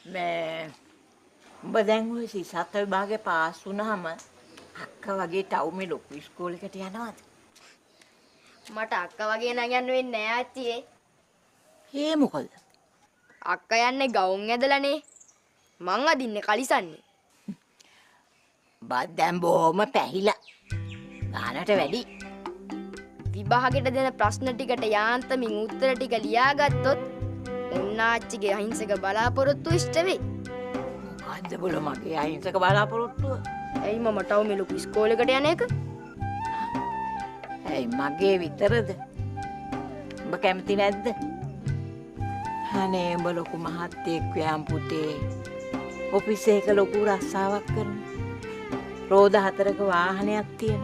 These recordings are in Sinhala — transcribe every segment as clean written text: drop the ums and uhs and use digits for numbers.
මේ උඹ දැන් ඔය සිසත් විභාගේ පාස් වුණාම අක්කා වගේ ටවුමේ ලොකු ඉස්කෝලේකට යනවද? මට අක්කා වගේ නම් යන්න වෙන්නේ නෑ ආච්චියේ. ඒ මොකද? අක්කා යන්නේ ගවුම් ඇදලානේ. මං අදින්නේ කලිසන්නේ. බත් දැන් බොහොම පැහිලා. ගානට වැඩි. විභාගෙට දෙන ප්‍රශ්න ටිකට යාන්තමින් උත්තර ටික ලියාගත්තොත් ඔන්න ආච්චිගේ අහිංසක බලාපොරොත්තු ඉෂ්ට වෙයි. මොකද්ද බල මගේ අහිංසක බලාපොරොත්තුව? ඇයි මම ටවුමේ ලොකු ඉස්කෝලේකට යන එක? ඇයි මගේ විතරද? උඹ කැමති නැද්ද? අනේ උඹ ලොකු මහත්තයෙක් වෑම් පුතේ. ඔෆිස් එකක ලොකු රස්සාවක් කරන. රෝද 4ක වාහනයක් තියෙන.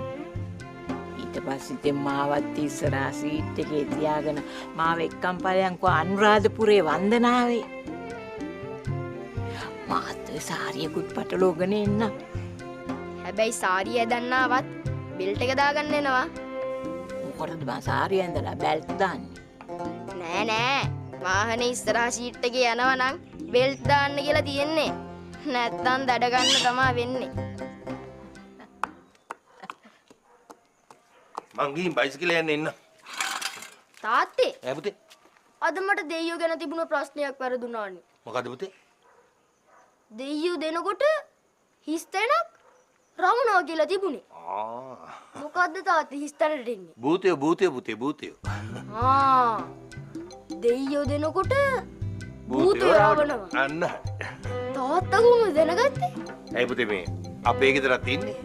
ඊට පස්සේ ඉතින් මාවත් ඉස්සරහා සීට් එකේ තියාගෙන මාව එක්කම් ඵලයන්කෝ අනුරාධපුරේ වන්දනාවේ. මාත් සාරියකුත් පටලෝගෙන එන්න. හැබැයි සාරිය ඇදන්නාවත් බෙල්ට් එක දාගන්න එනවා. මොකටද මං සාරිය ඇඳලා බෙල්ට් දාන්නේ? නෑ නෑ. වාහනේ ඉස්සරහා සීට් එකේ යනවා නම් බෙල්ට් දාන්න කියලා තියෙන්නේ. නැත්තම් දඩ ගන්න තමයි වෙන්නේ. මං ගිහින් බයිසිකලේ යන්න එන්න. තාත්තේ ඈ පුතේ. අද මට දෙයියෝ ගැන තිබුණ ප්‍රශ්නයක් වැරදුනානේ. මොකද පුතේ? දෙයියෝ දෙනකොට හිස් තැනක් රවුනවා කියලා තිබුණේ. මොකද්ද තාත්තේ හිස් තැනට එන්නේ? භූතයෝ පුතේ භූතයෝ. දෙයියෝ දෙනකොට භූතයෝ රවනවා. අන්න. තාත්තා කොහොමද දැනගත්තේ? ඇයි පුතේ මේ අපේ ගෙදරත් ඉන්නේ?